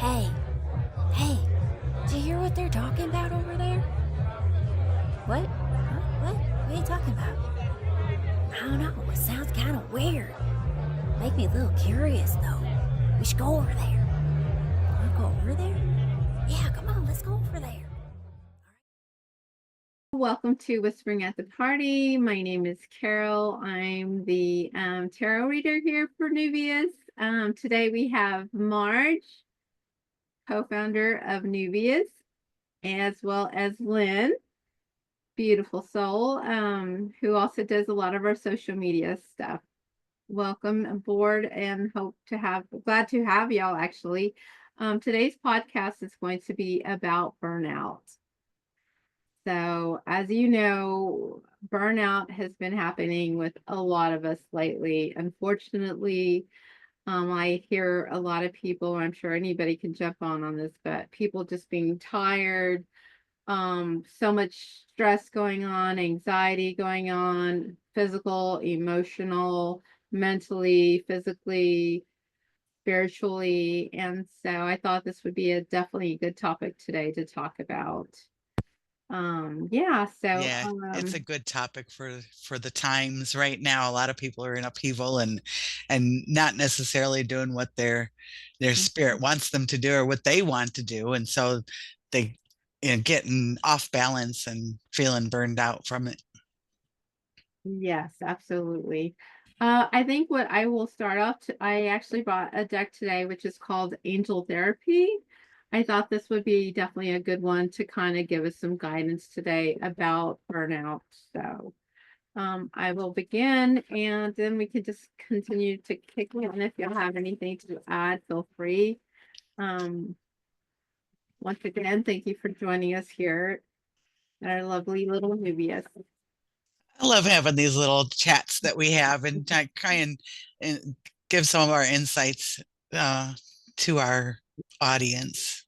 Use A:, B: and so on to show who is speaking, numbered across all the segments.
A: Hey, hey, do you hear what they're talking about over there? What? Huh? What? What are you talking about? I don't know. It sounds kind of weird. Make me a little curious, though. We should go over there. Wanna go over there? Yeah, come on, let's go over there.
B: Welcome to Whispering at the Party. My name is Carol. I'm the tarot reader here for Neuvias. Today we have Marge, co-founder of Neuvias, as well as Lynn, beautiful soul, who also does a lot of our social media stuff. Welcome aboard and glad to have y'all actually. Today's podcast is going to be about burnout. So, as you know, burnout has been happening with a lot of us lately. Unfortunately, I hear a lot of people, I'm sure anybody can jump on this, but people just being tired, so much stress going on, anxiety going on, physical, emotional, mentally, physically, spiritually. And so I thought this would be definitely a good topic today to talk about. Yeah, so
C: Yeah, it's a good topic for the times right now. A lot of people are in upheaval and not necessarily doing what their spirit wants them to do or what they want to do, and so they getting off balance and feeling burned out from it.
B: yes, absolutely. I think what I will start off I actually bought a deck today, which is called Angel Therapy. I thought this would be definitely a good one to kind of give us some guidance today about burnout. So, I will begin and then we can just continue to kick in. If you have anything to add, feel free. Um, Once again, thank you for joining us here at our lovely little Nubius.
C: I love having these little chats that we have and try and give some of our insights uh, to our audience.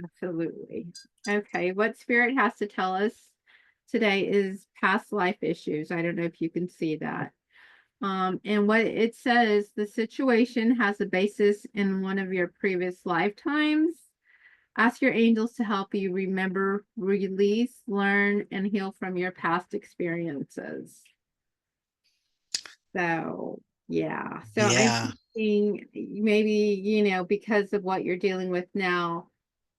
B: Absolutely. Okay, what spirit has to tell us today is past life issues. I don't know if you can see that. And what it says, the situation has a basis in one of your previous lifetimes. Ask your angels to help you remember, release, learn, and heal from your past experiences. So, yeah. So I'm
C: Yeah.
B: thinking maybe, because of what you're dealing with now,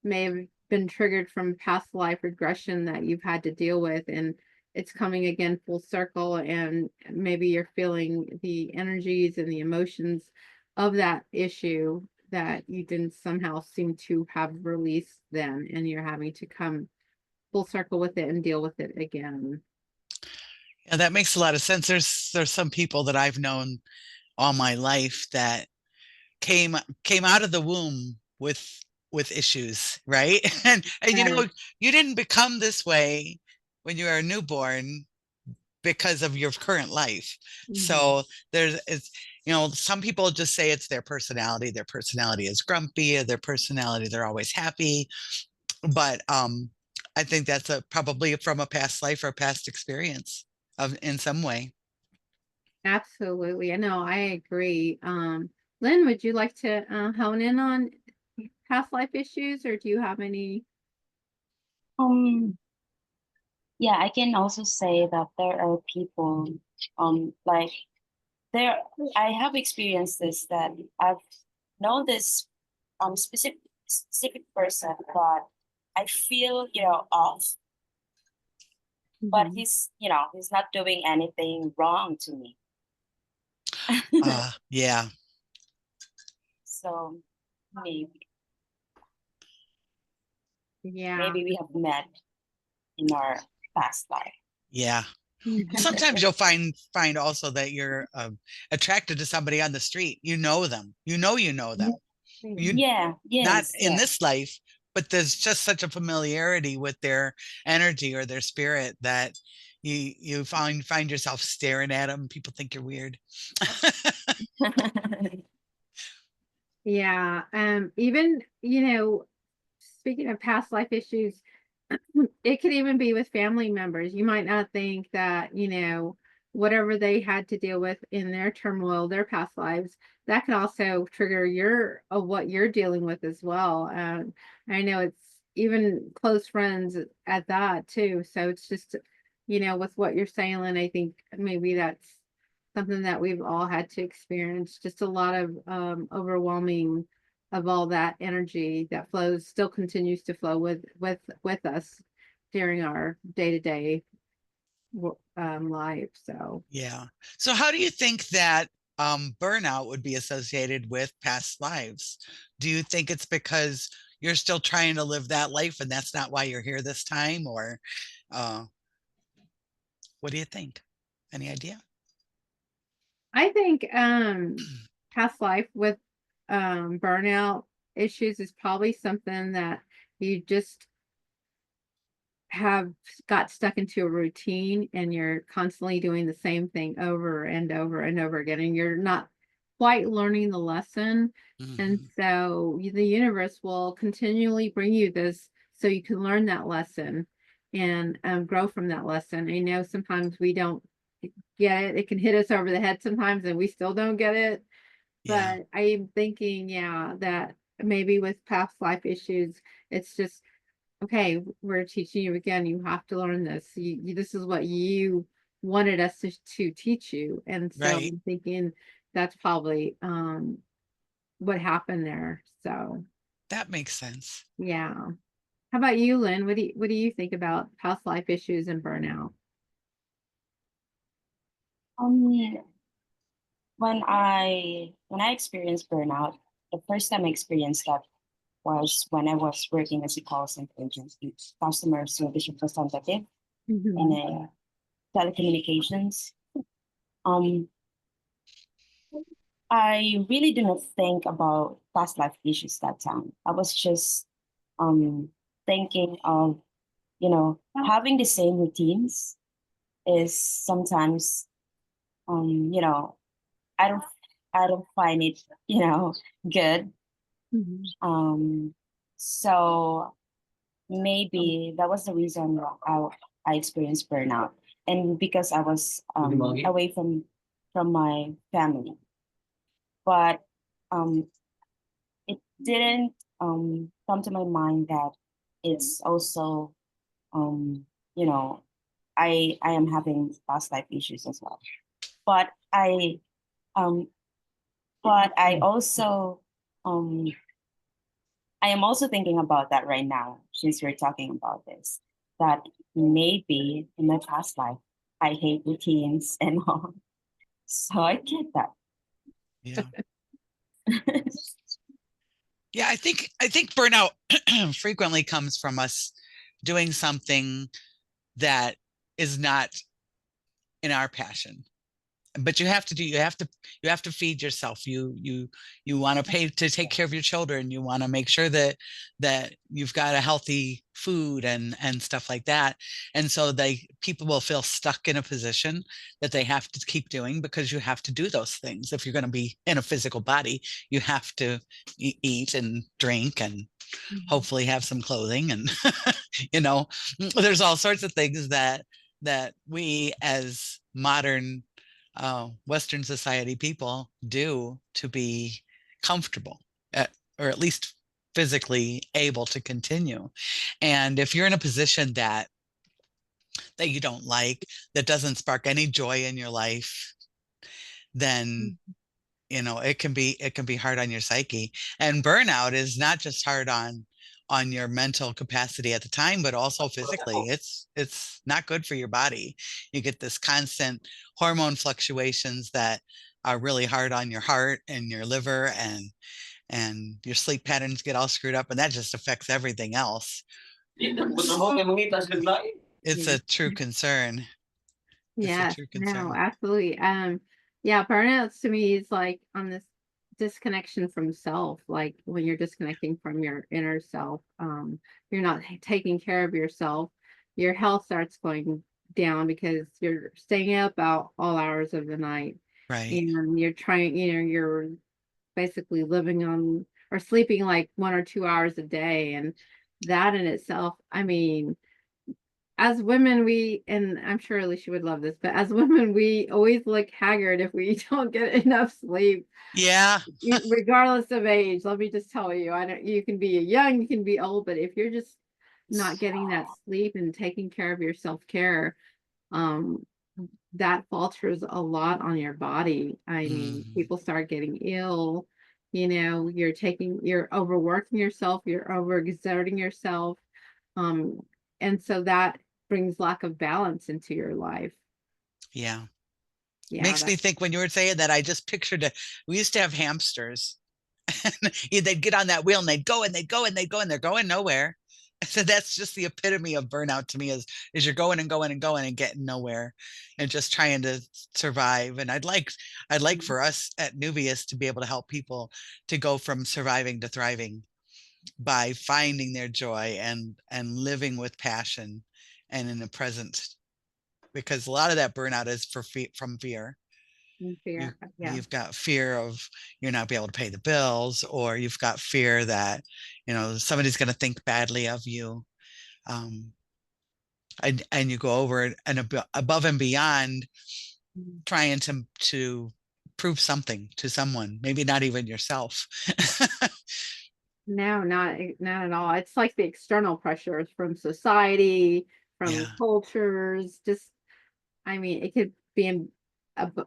B: may have been triggered from past life regression that you've had to deal with. And it's coming again full circle. And maybe you're feeling the energies and the emotions of that issue that you didn't somehow seem to have released then. And you're having to come full circle with it and deal with it again.
C: Yeah, that makes a lot of sense. There's some people that I've known all my life that came came out of the womb with issues, right? And you didn't become this way when you were a newborn because of your current life.
B: Mhm.
C: So it's some people just say it's their personality. Their personality is grumpy, or their personality they're always happy. But I think that's probably from a past life or past experience of in some way.
B: Absolutely. I know, I agree. Lynn, would you like to hone in on past life issues or do you have any?
D: Um, yeah, I can also say that there are people, like there, I have experienced this that I've known this specific person, but I feel, off, but
B: Mhm.
D: he's not doing anything wrong to me.
C: Yeah.
D: So maybe,
B: Yeah.
D: maybe we have met in our past life.
C: Yeah. Sometimes you'll find also that you're attracted to somebody on the street. You know them. You know them. You
D: Yeah,
C: not
D: yes,
C: in
D: yeah.
C: this life, but there's just such a familiarity with their energy or their spirit that you find yourself staring at them. People think you're weird.
B: Yeah. Even, speaking of past life issues, it could even be with family members. You might not think that, whatever they had to deal with in their turmoil, their past lives, that could also trigger what you're dealing with as well. And I know it's even close friends at that too. So it's just, with what you're saying, Lynn, I think maybe that's something that we've all had to experience. Just a lot of overwhelming of all that energy that flows, still continues to flow with us during our day-to-day life. So
C: Yeah. So how do you think that burnout would be associated with past lives? Do you think it's because you're still trying to live that life and that's not why you're here this time? Or uh, what do you think? Any idea?
B: I think past life with burnout issues is probably something that you just have got stuck into a routine and you're constantly doing the same thing over and over and over again, and you're not quite learning the lesson. And
C: Mhm.
B: so the universe will continually bring you this so you can learn that lesson and grow from that lesson. I know sometimes we don't get it. It can hit us over the head sometimes and we still don't get it.
C: Yeah,
B: But I am thinking, yeah, that maybe with past life issues, it's just okay, we're teaching you again. You have to learn this. This is what you wanted us to teach you. And so
C: right.
B: I'm thinking that's probably what happened there. So
C: That makes sense.
B: yeah. How about you, Lynn? What do you think about past life issues and burnout?
D: Um, when I experienced burnout, the first time I experienced that was when I was working as a call center agent, customer service representative in
B: Hmm.
D: a telecommunications. Um, I really didn't think about past life issues that time. I was just um thinking of, having the same routines is sometimes you know, I don't I don't find it, good.
B: Hmm.
D: Um so maybe that was the reason why I experienced burnout. And because I was away from my family. But um it didn't come to my mind that it's also um you know I am having past life issues as well. But um I also um I am also thinking about that right now since we're talking about this, that maybe in my past life I hate routines and all. So I get that.
C: Yeah. Yeah, I think burnout frequently comes from us doing something that is not in our passion. But you have to feed yourself. You want to pay to take care of your children. You want to make sure that you've got a healthy food and stuff like that. And so people will feel stuck in a position that they have to keep doing because you have to do those things. If you're going to be in a physical body, you have to eat and drink and hopefully have some clothing and you know there's all sorts of things that we as modern Western society people do to be comfortable, or at least physically able to continue. And if you're in a position that you don't like, that doesn't spark any joy in your life, then it can be hard on your psyche. And burnout is not just hard on your mental capacity at the time, but also physically. It's not good for your body. You get this constant hormone fluctuations that are really hard on your heart and your liver, and your sleep patterns get all screwed up, and that just affects everything else. It's
B: Yeah.
C: a true concern. It's a
B: Yes,
C: true
B: no,
C: concern.
B: absolutely. Yeah, burnouts to me is like on this disconnection from self, like when you're disconnecting from your inner self, you're not taking care of yourself, your health starts going down because you're staying up out all hours of the night
C: Right.
B: and you're trying, you're basically living on or sleeping like 1 or 2 hours a day. And that in itself, I mean, as women, and I'm sure Alicia would love this, but as women, we always look haggard if we don't get enough sleep.
C: Yeah.
B: Regardless of age, let me just tell you, you can be young, you can be old, but if you're just not getting that sleep and taking care of your self-care, that falters a lot on your body. I mean,
C: Mm,
B: people start getting ill, you're overworking yourself, you're overexerting yourself. Um, and so that brings lack of balance into your life.
C: yeah.
B: Yeah,
C: Makes me think when you were saying that, I just pictured it. We used to have hamsters. And they'd get on that wheel and they'd go and they'd go and they'd go and they're going nowhere. So that's just the epitome of burnout to me is you're going and going and going and getting nowhere and just trying to survive. And I'd like for us at Neuvias to be able to help people to go from surviving to thriving by finding their joy and living with passion and in the present, because a lot of that burnout is from fear. you
B: fear. Yeah.
C: you've got fear of you're not be able to pay the bills, or you've got fear that somebody's going to think badly of you, um, and you go over and above and beyond
B: Mhm.
C: trying to prove something to someone, maybe not even yourself.
B: No, not at all. It's like the external pressures from society, from
C: Yeah,
B: cultures. Just, I mean, it could be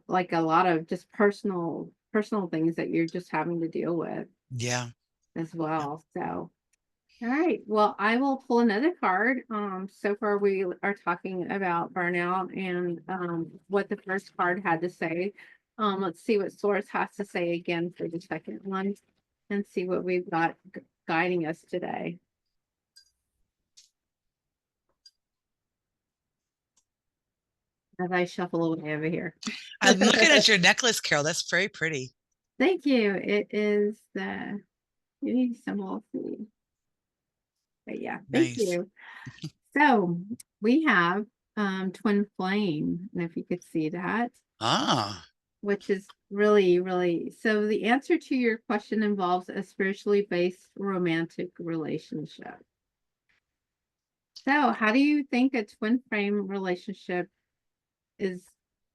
B: like a lot of just personal things that you're just having to deal with
C: yeah,
B: as
C: yeah.
B: well. So, all right. Well, I will pull another card. So far we are talking about burnout and what the first card had to say. Let's see what Source has to say again for the second one and see what we've got guiding us today. As I shuffle away over here.
C: I'm looking at your necklace, Carol. That's very pretty.
B: Thank you. It is the unity symbol. But yeah, thank
C: Nice.
B: you. So we have twin flame, and if you could see that,
C: Ah,
B: which is really, really, so the answer to your question involves a spiritually based romantic relationship. So how do you think a twin flame relationship is,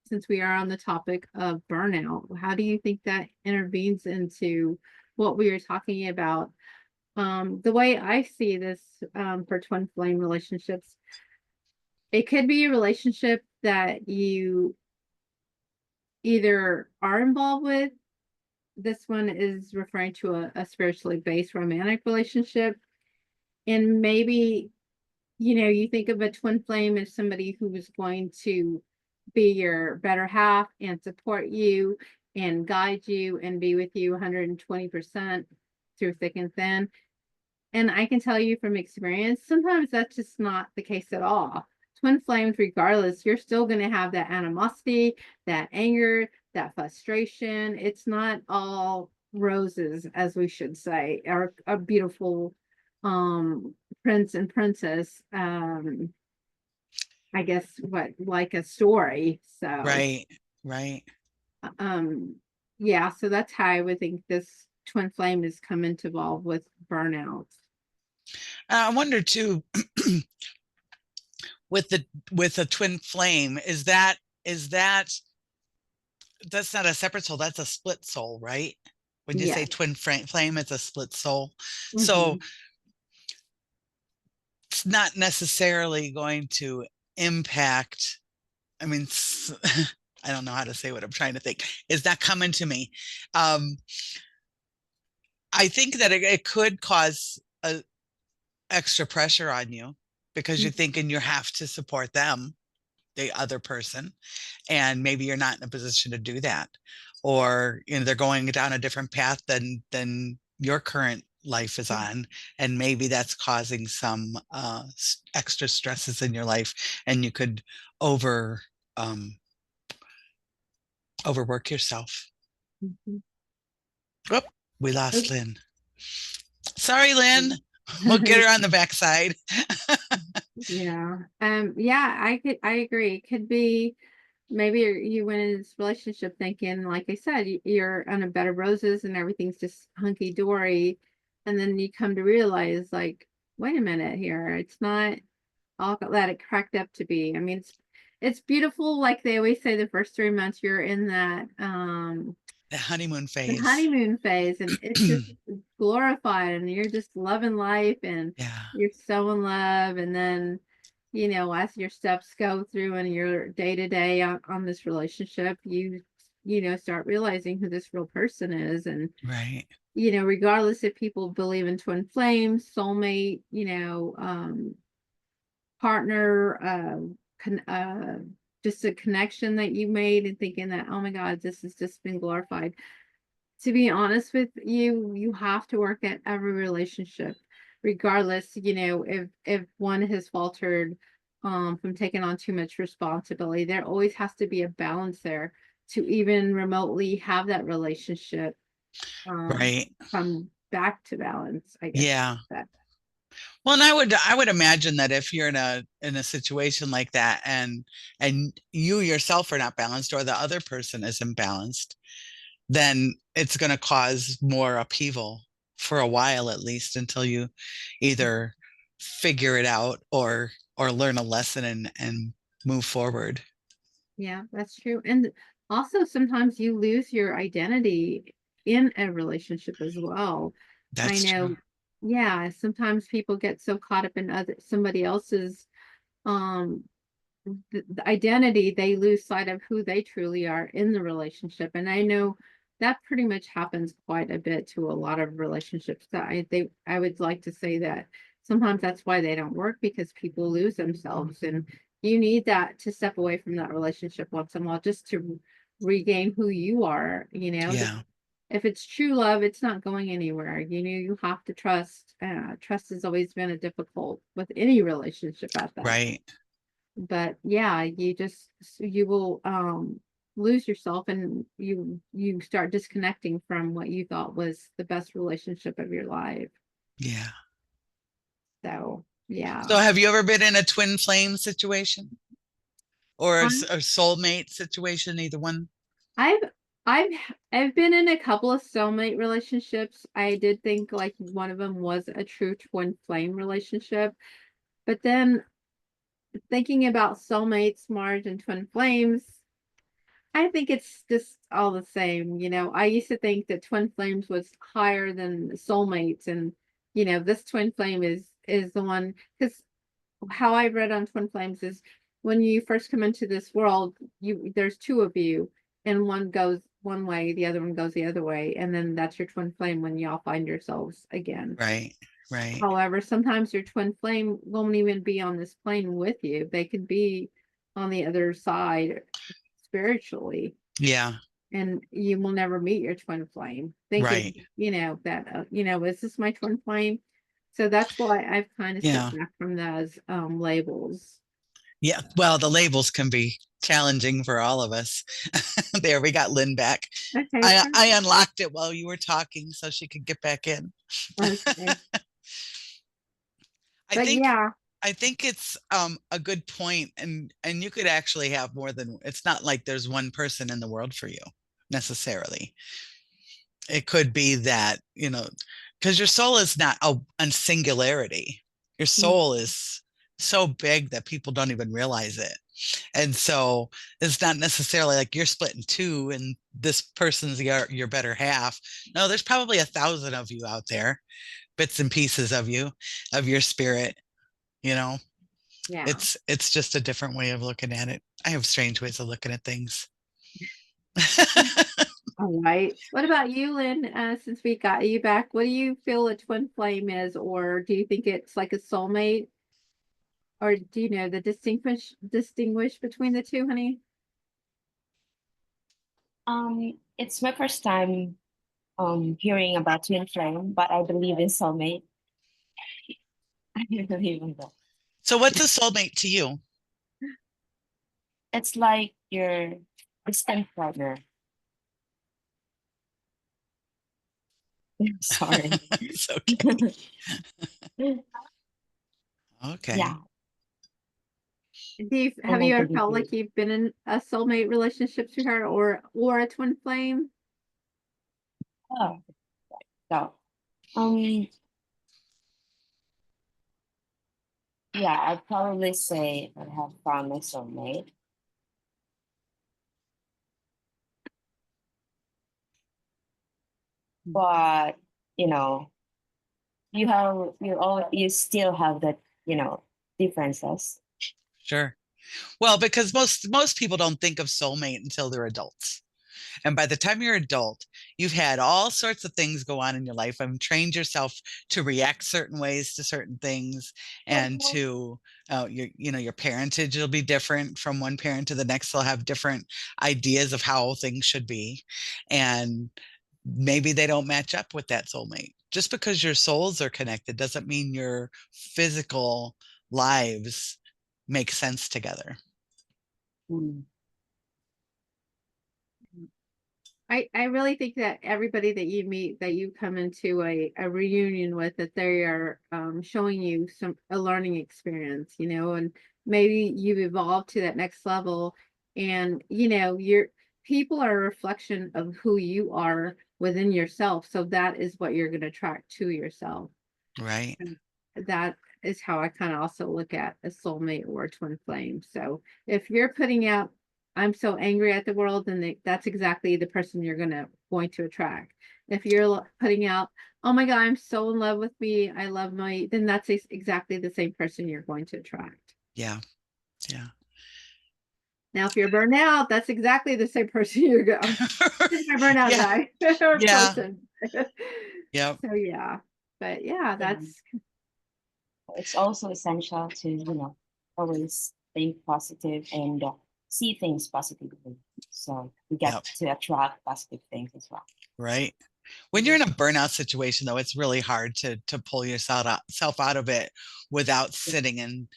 B: since we are on the topic of burnout, how do you think that intervenes into what we are talking about? The way I see this, for twin flame relationships, it could be a relationship that you either are involved with. This one is referring to a spiritually based romantic relationship. And maybe, you think of a twin flame as somebody who is going to be your better half and support you and guide you and be with you 120% through thick and thin. And I can tell you from experience, sometimes that's just not the case at all. Twin flames, regardless, you're still going to have that animosity, that anger, that frustration. It's not all roses, as we should say, or a beautiful prince and princess. I guess what, like a story. So
C: right, right.
B: um yeah, so that's how I would think this twin flame is coming to involve with burnout.
C: I wonder too, with a twin flame, is that that's not a separate soul, that's a split soul, right? When you say
B: Yes.
C: twin flame, it's a split soul. So
B: Mhm.
C: it's not necessarily going to impact, I mean, I don't know how to say what I'm trying to think. It's not coming to me. Um, I think that it could cause a extra pressure on you because you're
B: Mhm.
C: thinking you have to support them, the other person, and maybe you're not in a position to do that, or they're going down a different path than your current life is on, and maybe that's causing some extra stresses in your life, and you could over um, overwork yourself.
B: Mhm.
C: Oh, we lost
B: Oh,
C: Lynn. Sorry, Lynn.
B: mm.
C: We'll get her on the backside.
B: Yeah. Yeah, I agree. It could be maybe you went in this relationship thinking, like I said, you're on a bed of roses and everything's just hunky dory. And then you come to realize, like, wait a minute here, it's not, all that it cracked up to be. I mean, it's beautiful. Like they always say, the first 3 months you're in that
C: The honeymoon
B: the
C: phase.
B: honeymoon phase, and it's just glorified, and you're just loving life, and
C: Yeah.
B: you're so in love. And then, you know, as your steps go through and your day to day on this relationship, you know, start realizing who this real person is. And,
C: Right.
B: you know, regardless if people believe in twin flames, soulmate, you know, partner, just a connection that you made, and thinking that, oh my God, this has just been glorified. To be honest with you, you have to work at every relationship, regardless, you know, if one has faltered from taking on too much responsibility. There always has to be a balance there to even remotely have that relationship
C: Right.
B: come back to balance, I guess.
C: Yeah.
B: That.
C: Well, and I would imagine that if you're in a situation like that, and you yourself are not balanced, or the other person isn't balanced, then it's going to cause more upheaval for a while, at least, until you either figure it out or learn a lesson and move forward.
B: Yeah, that's true. And also sometimes you lose your identity in a relationship as well. I
C: That's true.
B: know, yeah, sometimes people get so caught up in other somebody else's um the identity, they lose sight of who they truly are in the relationship. And I know that pretty much happens quite a bit to a lot of relationships. That I would like to say that sometimes that's why they don't work, because people lose themselves, and you need that to step away from that relationship once in a while, just to regain who you are. You know,
C: Yeah.
B: if it's true love, it's not going anywhere. You know, you have to trust. Trust has always been a difficult with any relationship at that.
C: Right.
B: But yeah, you will lose yourself, and you start disconnecting from what you thought was the best relationship of your life.
C: Yeah.
B: So yeah.
C: So have you ever been in a twin flame situation or
B: Um,
C: a soulmate situation, either one?
B: I've I've I've been in a couple of soulmate relationships. I did think like one of them was a true twin flame relationship, but then thinking about soulmates, Marge, and twin flames, I think it's just all the same. You know, I used to think that twin flames was higher than soulmates, and you know, this twin flame is the one. Because how I read on twin flames is, when you first come into this world, you there's two of you, and one goes one way, the other one goes the other way, and then that's your twin flame when y'all find yourselves again.
C: Right. Right.
B: However, sometimes your twin flame won't even be on this plane with you. They could be on the other side spiritually,
C: Yeah.
B: and you will never meet your twin flame,
C: Right.
B: thinking, you know, that, you know, is this my twin flame? So that's why I've kind of
C: Yeah.
B: stepped back from those labels.
C: Yeah. Well, the labels can be challenging for all of us. There, we got Lynn back.
B: Okay.
C: I unlocked it while you were talking so she could get back in.
B: Okay.
C: I
B: But
C: think
B: yeah.
C: I think it's a good point, and you could actually have more than, it's not like there's one person in the world for you necessarily. It could be that, you know, because your soul is not a singularity. Your
B: Mm,
C: soul is so big that people don't even realize it. And so it's not necessarily like you're split in two and this person's your better half. No, there's probably 1,000 of you out there, bits and pieces of you, of your spirit, you know.
B: yeah.
C: It's just a different way of looking at it. I have strange ways of looking at things.
B: All right. What about you, Lynn? Since we got you back, what do you feel a twin flame is, or do you think it's like a soulmate? Or do you know the distinguish between the two, honey?
D: It's my first time hearing about twin flame, but I believe in soulmate. I believe in that.
C: So what's a soulmate to you?
D: It's like your distant partner. Sorry.
C: It's okay. Okay.
D: Yeah,
B: Have
D: and I
B: you ever
D: believe
B: felt
D: it.
B: like you've been in a soulmate relationship to her, or a twin flame?
D: Oh, so um yeah, I'd probably say I have found my soulmate. But you know, you still have that, differences.
C: Sure. Well, because most people don't think of soulmate until they're adults. And by the time you're adult, you've had all sorts of things go on in your life and trained yourself to react certain ways to certain things, and to your parentage will be different from one parent to the next. They'll have different ideas of how things should be, and maybe they don't match up with that soulmate. Just because your souls are connected doesn't mean your physical lives make sense together.
D: Mm.
B: I really think that everybody that you meet, that you come into a reunion with, that they are showing you a learning experience, and maybe you've evolved to that next level, and your people are a reflection of who you are within yourself. So that is what you're going to attract to yourself.
C: Right.
B: And that is how I kind of also look at a soulmate or a twin flame. So if you're putting out, I'm so angry at the world, then that's exactly the person you're going to attract. If you're putting out, oh my God, I'm so in love with me, I love then that's exactly the same person you're going to attract.
C: Yeah. Yeah.
B: Now, if you're burned out, that's exactly the same person you're going. My burnout
C: Yeah.
B: guy or
C: Yeah.
B: person.
C: Yep.
B: So yeah, but yeah, that's
D: It's also essential to, always think positive and see things positively. So you get
C: Yep.
D: to attract positive things as well.
C: Right. When you're in a burnout situation, though, it's really hard to pull yourself out of it without sitting and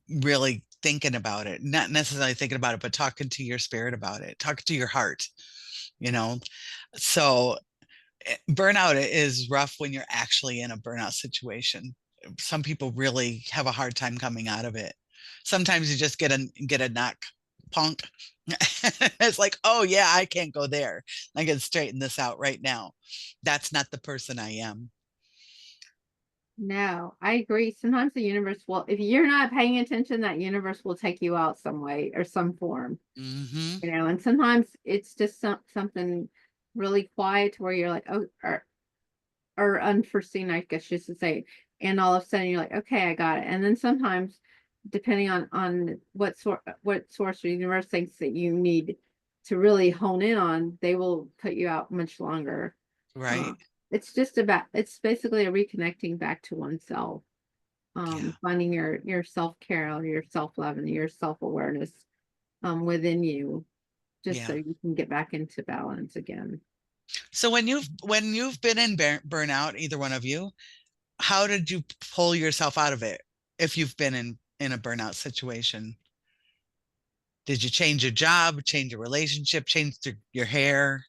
C: really thinking about it. Not necessarily thinking about it, but talking to your spirit about it, talking to your heart, you know. So burnout is rough when you're actually in a burnout situation. Some people really have a hard time coming out of it. Sometimes you just get a knock, punk. It's like, oh yeah, I can't go there. I can straighten this out right now. That's not the person I am.
B: No, I agree. Sometimes the universe will, if you're not paying attention, that universe will take you out some way or some form,
C: Hmm.
B: and sometimes it's just something really quiet where you're like, oh, or unforeseen, I guess you should say. And all of a sudden you're like, okay, I got it. And then sometimes, depending on what source or universe thinks that you need to really hone in on, they will put you out much longer. Uh,
C: Right.
B: it's basically a reconnecting back to oneself,
C: Yeah.
B: finding your self-care, or your self-love, and your self-awareness within you, just so
C: Yeah.
B: you can get back into balance again.
C: So when you've been in burnout, either one of you, how did you pull yourself out of it? If you've been in a burnout situation, did you change your job, change your relationship, change your hair?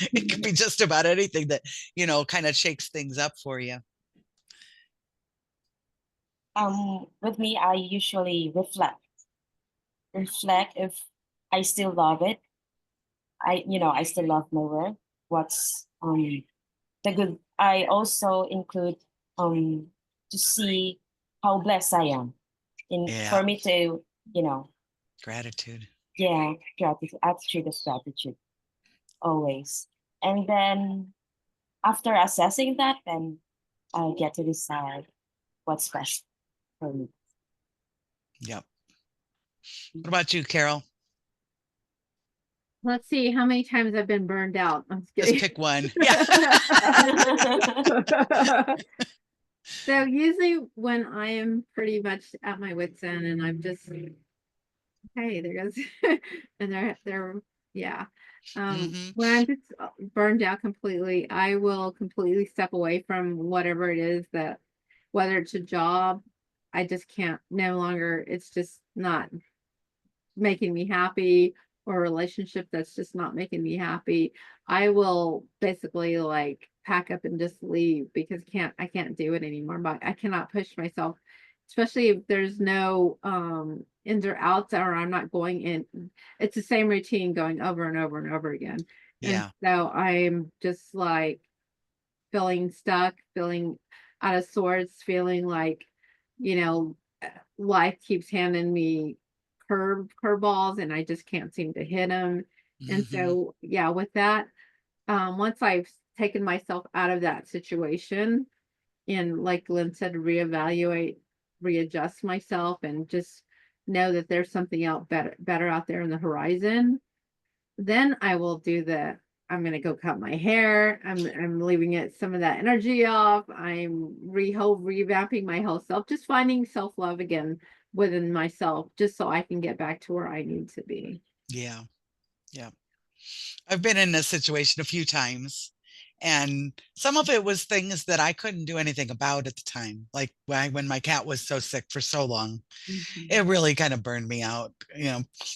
C: It could be just about anything that, kind of shakes things up for you.
D: With me, I usually reflect if I still love it. I still love my work. What's the good? I also include um to see how blessed I am in
C: Yeah.
D: for me to, you know,
C: Gratitude.
D: yeah, gratitude, attitude of gratitude always. And then after assessing that, then I get to decide what's best for me.
C: Yep. What about you, Carol?
B: Let's see how many times I've been burned out. I'm just
C: Just
B: kidding.
C: pick one. Yeah.
B: So usually when I am pretty much at my wit's end, and I'm just, hey, there goes, and they're yeah.
C: Hmm.
B: When I'm just burned out completely, I will completely step away from whatever it is that, whether it's a job, I just can't no longer. It's just not making me happy, or a relationship that's just not making me happy. I will basically like pack up and just leave, because I can't do it anymore. But I cannot push myself, especially if there's no ins or outs, or I'm not going in. It's the same routine going over and over and over again. And
C: Yeah.
B: so I'm just like feeling stuck, feeling out of sorts, feeling like life keeps handing me curveballs and I just can't seem to hit them. And
C: Mhm.
B: so, yeah, with that, once I've taken myself out of that situation and, like Lynn said, reevaluate, readjust myself, and just know that there's something else better out there in the horizon, then I will do I'm gonna go cut my hair. I'm leaving it some of that energy off. I'm revamping my whole self, just finding self-love again within myself, just so I can get back to where I need to be.
C: Yeah. Yeah. I've been in this situation a few times, and some of it was things that I couldn't do anything about at the time. Like when my cat was so sick for so long,
B: Mhm.
C: it really kind of burned me out.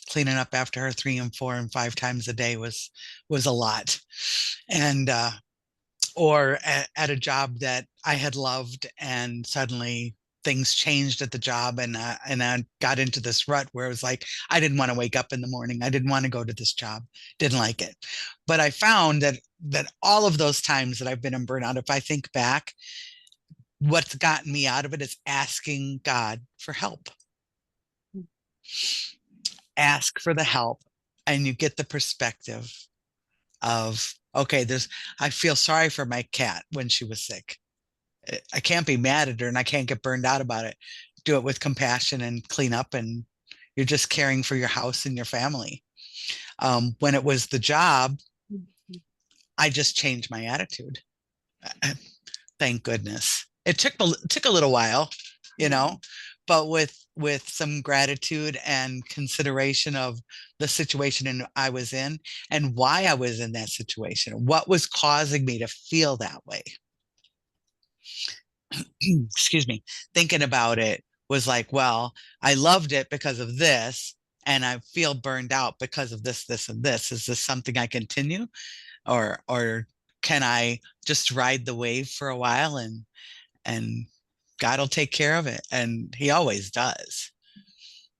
C: Cleaning up after her 3 and 4 and 5 times a day was a lot. And or at a job that I had loved, and suddenly things changed at the job, and I got into this rut where it was like I didn't want to wake up in the morning. I didn't want to go to this job. Didn't like it. But I found that all of those times that I've been in burnout, if I think back, what's gotten me out of it is asking God for help. Ask for the help, and you get the perspective of, okay, I feel sorry for my cat when she was sick. I can't be mad at her, and I can't get burned out about it. Do it with compassion and clean up, and you're just caring for your house and your family. When it was the job,
B: Mhm.
C: I just changed my attitude. Thank goodness. It took a little while, you
B: Yeah.
C: know, but with some gratitude and consideration of the situation I was in and why I was in that situation, what was causing me to feel that way. Excuse me. Thinking about it was like, well, I loved it because of this, and I feel burned out because of this, this, and this. Is this something I continue, or can I just ride the wave for a while, and God will take care of it? And He always does.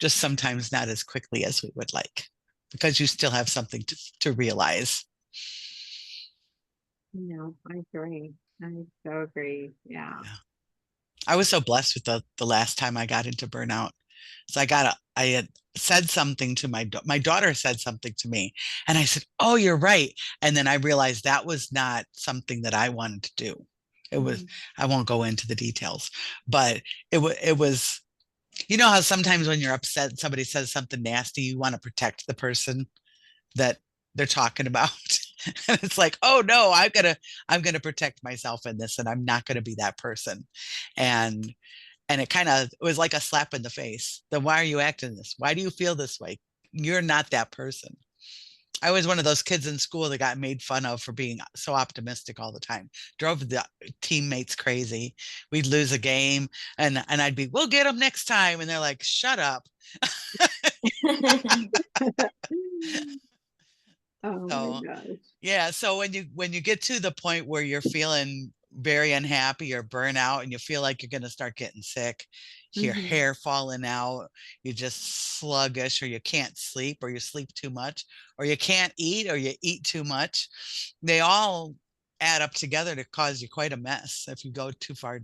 C: Just sometimes not as quickly as we would like, because you still have something to realize.
B: No, I agree. I so agree. Yeah.
C: Yeah. I was so blessed with the last time I got into burnout. So I had said something to my daughter said something to me, and I said, "Oh, you're right." And then I realized that was not something that I wanted to do. It was,
B: Mhm.
C: I won't go into the details, but it was, how sometimes when you're upset, somebody says something nasty, you want to protect the person that they're talking about. And it's like, oh no, I'm gonna protect myself in this, and I'm not gonna be that person. And it was like a slap in the face. Then why are you acting this? Why do you feel this way? You're not that person. I was one of those kids in school that got made fun of for being so optimistic all the time. Drove the teammates crazy. We'd lose a game, and I'd be, "We'll get them next time," and they're like, "Shut up."
B: Oh my
C: So
B: gosh.
C: yeah, so when you get to the point where you're feeling very unhappy or burnout, and you feel like you're going to start getting sick, your
B: Mhm.
C: hair falling out, you're just sluggish, or you can't sleep, or you sleep too much, or you can't eat, or you eat too much, they all add up together to cause you quite a mess if you go too far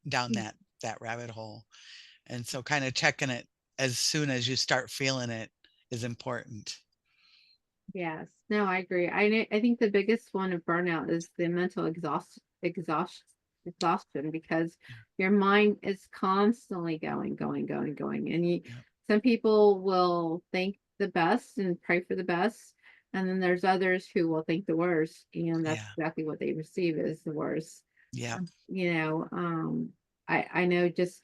C: down that rabbit hole. And so kind of checking it as soon as you start feeling it is important.
B: Yes. No, I agree. I think the biggest one of burnout is the mental exhaustion, because your mind is constantly going. And
C: Yeah.
B: some people will think the best and pray for the best, and then there's others who will think the worst, and that's
C: Yeah.
B: exactly what they receive is the worst.
C: Yeah.
B: You know, I know, just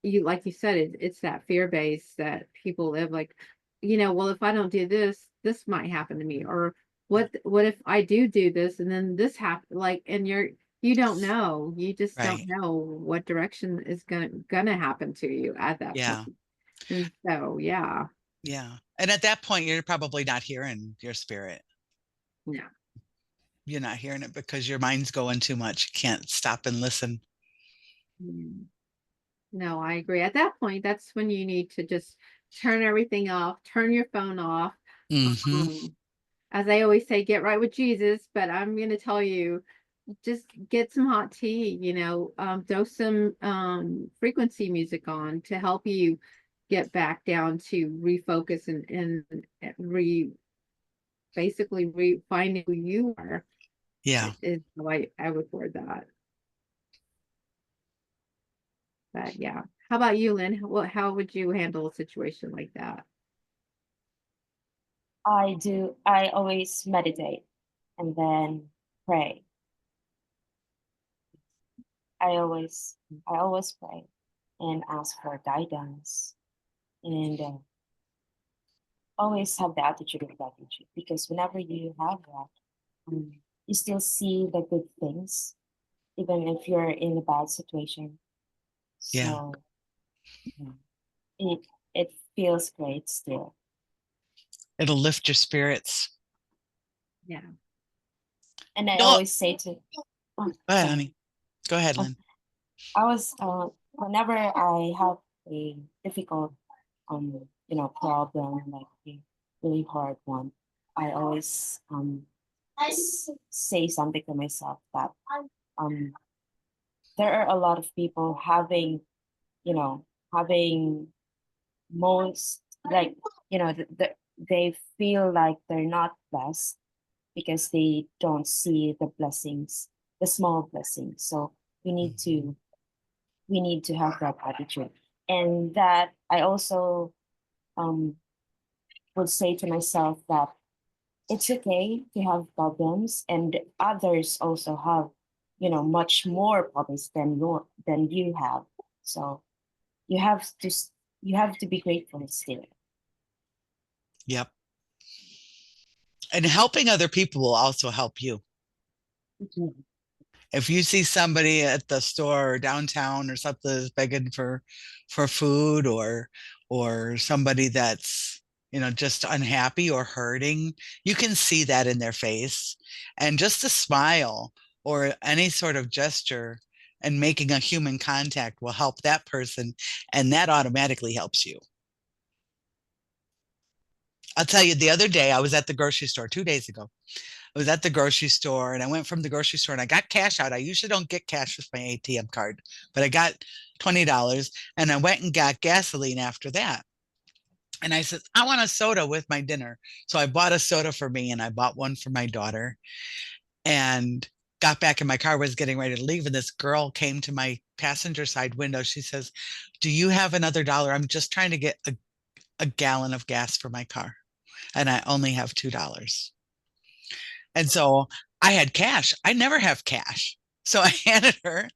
B: like you said, it's that fear base that people live like, well, if I don't do this, this might happen to me, or what if I do this and then this happen, like, and you don't know, you just don't
C: Right.
B: know what direction is gonna happen to you at that point.
C: Yeah.
B: And so, yeah.
C: Yeah. And at that point, you're probably not hearing your spirit.
B: Yeah.
C: You're not hearing it because your mind's going too much. You can't stop and listen.
B: Mm. No, I agree. At that point, that's when you need to just turn everything off, turn your phone off.
C: Hmm.
B: um, as I always say, get right with Jesus, but I'm going to tell you, just get some hot tea, throw some frequency music on to help you get back down to refocus and basically finding who you are.
C: Yeah.
B: Is how I would word that. But yeah. How about you, Lynn? How would you handle a situation like that?
D: I always meditate and then pray. I always pray and ask for guidance, and always have the attitude of gratitude, because whenever you have that, you still see the good things even if you're in a bad situation.
C: Yeah.
D: So yeah, it feels great still.
C: It'll lift your spirits.
B: Yeah.
D: And I
C: You'll-
D: always say to
C: Go ahead, honey. Go ahead, Lynn.
D: I was whenever I have a difficult problem, like a really hard one, I always say something to myself that um there are a lot of people having most, like, they feel like they're not blessed because they don't see the blessings, the small blessings. So we need to we need to have that attitude. And that I also um, would say to myself that it's okay to have problems, and others also have, much more problems than you have. So you have to you have to be grateful still.
C: Yep. And helping other people will also help you.
D: Mhm.
C: If you see somebody at the store or downtown or something that's begging for food, or somebody that's just unhappy or hurting, you can see that in their face. And just a smile or any sort of gesture and making a human contact will help that person, and that automatically helps you. I'll tell you, the other day I was at the grocery store 2 days ago. I was at the grocery store and I went from the grocery store and I got cash out. I usually don't get cash with my ATM card, but I got $20 and I went and got gasoline after that. And I said, I want a soda with my dinner. So I bought a soda for me and I bought one for my daughter, and got back in my car, was getting ready to leave. And this girl came to my passenger side window. She says, do you have another dollar? I'm just trying to get a gallon of gas for my car, and I only have $2. And so I had cash. I never have cash. So I handed her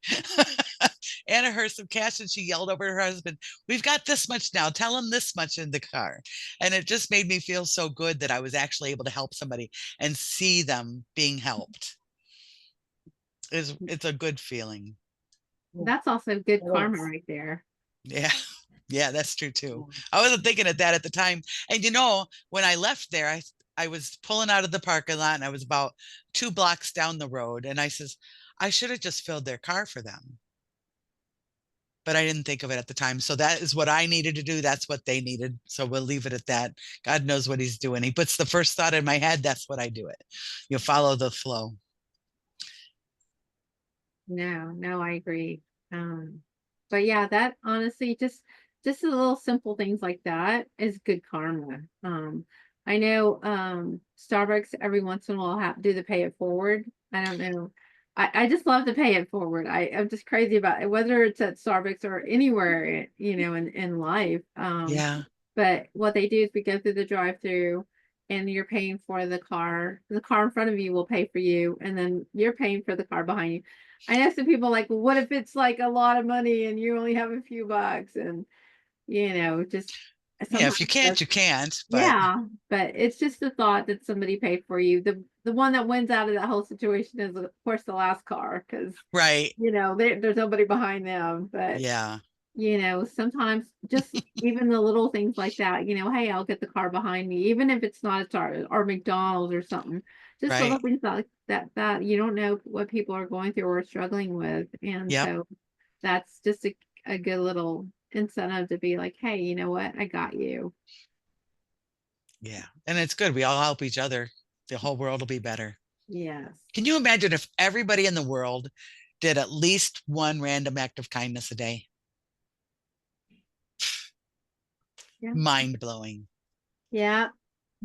C: some cash, and she yelled over to her husband, we've got this much now. Tell him this much in the car. And it just made me feel so good that I was actually able to help somebody and see them being helped. It's a good feeling.
B: That's also good
D: It
B: karma
D: is.
B: right there.
C: Yeah. Yeah, that's true too. I wasn't thinking of that at the time. And when I left there, I was pulling out of the parking lot and I was about 2 blocks down the road. And I says, I should have just filled their car for them. But I didn't think of it at the time. So that is what I needed to do. That's what they needed. So we'll leave it at that. God knows what he's doing. He puts the first thought in my head. That's what I do it. You follow the flow.
B: No, I agree. But yeah, that honestly, just the little simple things like that is good karma. I know Starbucks every once in a while do the pay it forward. I don't know. I just love to pay it forward. I'm just crazy about it, whether it's at Starbucks or anywhere, in life.
C: Yeah.
B: But what they do is we go through the drive-through and you're paying for the car. The car in front of you will pay for you, and then you're paying for the car behind you. I know some people like, well, what if it's like a lot of money and you only have a few bucks? And just
C: Yeah.
B: sometimes
C: If you can't, you can't. But
B: yeah, but it's just the thought that somebody paid for you. The one that wins out of that whole situation is of course the last car, because
C: right.
B: there's nobody behind them. But
C: Yeah.
B: sometimes just even the little things like that, hey, I'll get the car behind me, even if it's not a Target or McDonald's or something. Just little
C: Right.
B: things like that you don't know what people are going through or struggling with. And
C: Yep.
B: so that's just a good little incentive to be like, hey, you know what? I got you.
C: Yeah. And it's good. We all help each other. The whole world will be better.
B: Yes.
C: Can you imagine if everybody in the world did at least one random act of kindness a day?
B: Yeah.
C: Mind blowing.
B: Yeah.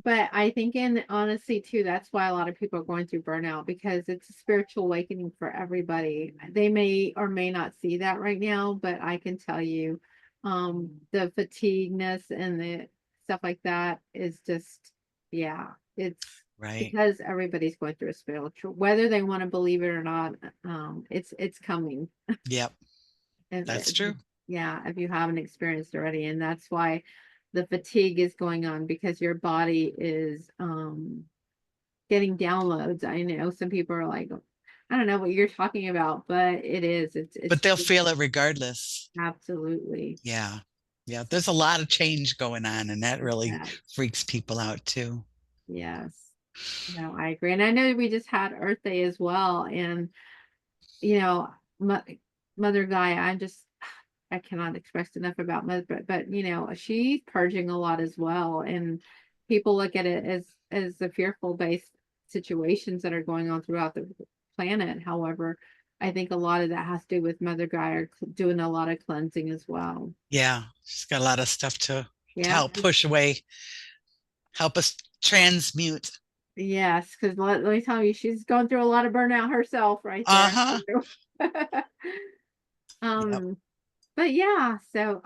B: But I think in honesty too, that's why a lot of people are going through burnout, because it's a spiritual awakening for everybody. They may or may not see that right now, but I can tell you, the fatigueness and the stuff like that is just, yeah, it's
C: Right.
B: because everybody's going through a spiritual, whether they want to believe it or not, it's coming.
C: Yep.
B: And
C: That's true.
B: yeah, if you haven't experienced already, and that's why the fatigue is going on, because your body is getting downloads. I know some people are like, I don't know what you're talking about, but it is.
C: But
B: It's
C: they'll feel it regardless.
B: absolutely.
C: Yeah. Yeah. There's a lot of change going on, and that really
B: Yeah.
C: freaks people out too.
B: Yes. No, I agree. And I know we just had Earth Day as well. And, you know, Mother Gaia, I cannot express enough about Mother, but she's purging a lot as well. And people look at it as the fearful based situations that are going on throughout the planet. However, I think a lot of that has to do with Mother Gaia doing a lot of cleansing as well.
C: Yeah. She's got a lot of stuff to
B: Yeah.
C: help push away, help us transmute.
B: Yes, because let me tell you, she's going through a lot of burnout herself right there.
C: Uh-huh. Yep.
B: um But yeah, so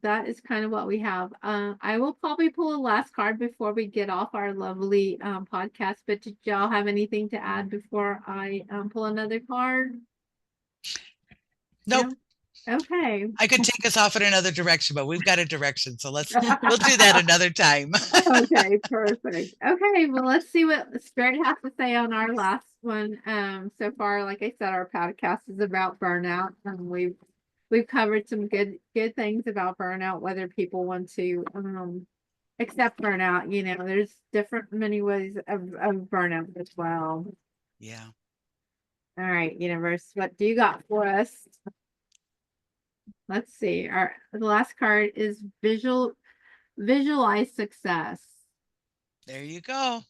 B: that is kind of what we have. I will probably pull a last card before we get off our lovely podcast. But did y'all have anything to add before I pull another card?
C: Nope.
B: No? Okay.
C: I could take us off in another direction, but we've got a direction. So we'll do that another time.
B: Okay, perfect. Okay, well, let's see what the spirit has to say on our last one. So far, like I said, our podcast is about burnout, and we've covered some good things about burnout, whether people want to accept burnout. There's different many ways of burnout as well.
C: Yeah.
B: All right, universe, what do you got for us? Let's see. The last card is visualize success.
C: There you go.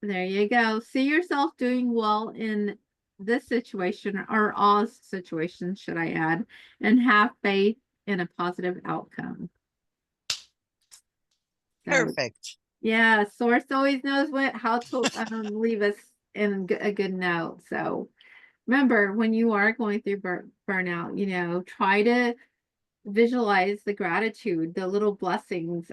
B: There you go. See yourself doing well in this situation, or all situations, should I add, and have faith in a positive outcome. So,
C: Perfect.
B: yeah, source always knows how to leave us in a good note. So remember, when you are going through burnout, try to visualize the gratitude, the little blessings.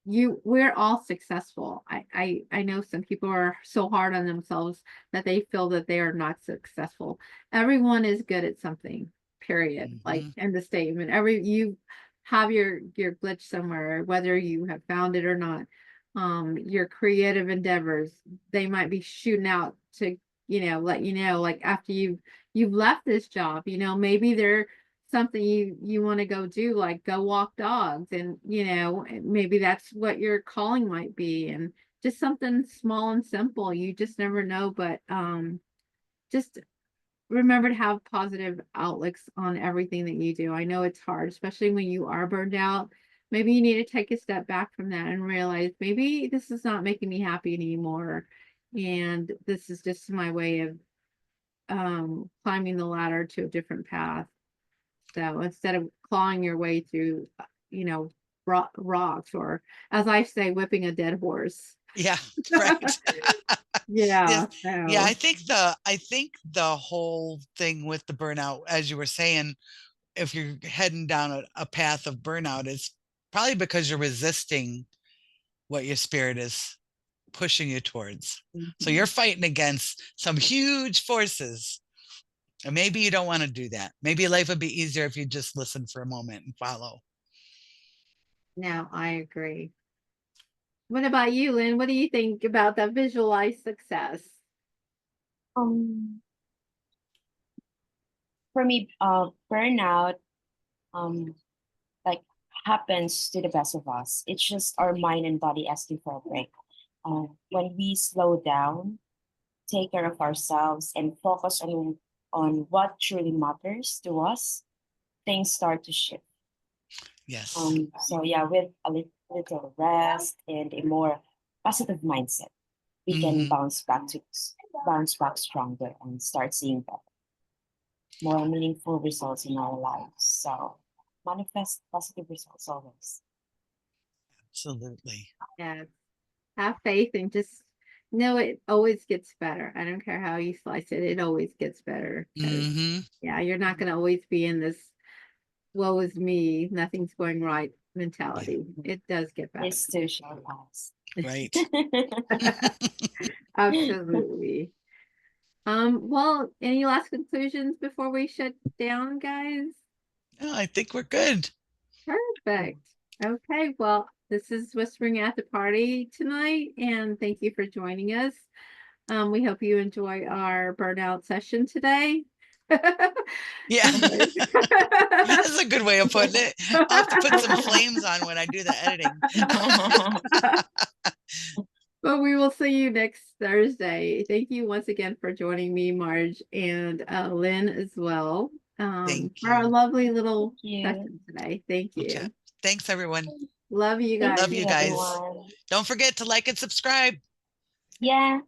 B: We're all successful. I know some people are so hard on themselves that they feel that they are not successful. Everyone is good at something, period. Like,
C: Mhm.
B: end the statement. You have your glitch somewhere, whether you have found it or not. Your creative endeavors, they might be shooting out to let you know, like, after you've left this job, maybe they're something you want to go do, like go walk dogs, and maybe that's what your calling might be, and just something small and simple. You just never know. But just remember to have positive outlooks on everything that you do. I know it's hard, especially when you are burned out. Maybe you need to take a step back from that and realize, maybe this is not making me happy anymore, and this is just my way of climbing the ladder to a different path. So instead of clawing your way through, you know, rocks, or, as I say, whipping a dead horse.
C: Yeah. Right.
B: Yeah.
C: Yes. Yeah.
B: So
C: I think the whole thing with the burnout, as you were saying, if you're heading down a path of burnout, it's probably because you're resisting what your spirit is pushing you towards. So you're
B: mhm.
C: fighting against some huge forces. And maybe you don't want to do that. Maybe life would be easier if you just listen for a moment and follow.
B: Now I agree. What about you, Lynn? What do you think about that visualized success?
D: Um, for me, burnout, um, like happens to the best of us. It's just our mind and body asking for a break. When we slow down, take care of ourselves, and focus on what truly matters to us, things start to shift.
C: Yes.
D: So yeah, with a little rest and a more positive mindset, we can
C: Mhm.
D: bounce back stronger and start seeing better, more meaningful results in our lives. So manifest positive results always.
C: Absolutely.
B: Yeah. Have faith and just know it always gets better. I don't care how you slice it, it always gets better. 'Cause,
C: Hmm.
B: yeah, you're not going to always be in this woe is me, nothing's going right mentality. It does get better.
D: This too shall pass.
C: Right.
B: Absolutely. Well, any last conclusions before we shut down, guys?
C: No, I think we're good.
B: Perfect. Okay, well, this is Whispering at the Party tonight, and thank you for joining us. We hope you enjoy our burnout session today.
C: Yeah. That's a good way of putting it. I'll have to put some flames on when I do the editing.
B: But we will see you next Thursday. Thank you once again for joining me, Marge, and Lynn as well.
C: Thank
B: For our
C: you.
B: lovely little
D: Thank you.
B: session today. Thank
C: We'll
B: you.
C: chat. Thanks, everyone.
B: Love you
D: Thank
B: guys.
C: Love you guys.
D: everyone.
C: Don't forget to like and subscribe.
D: Yeah.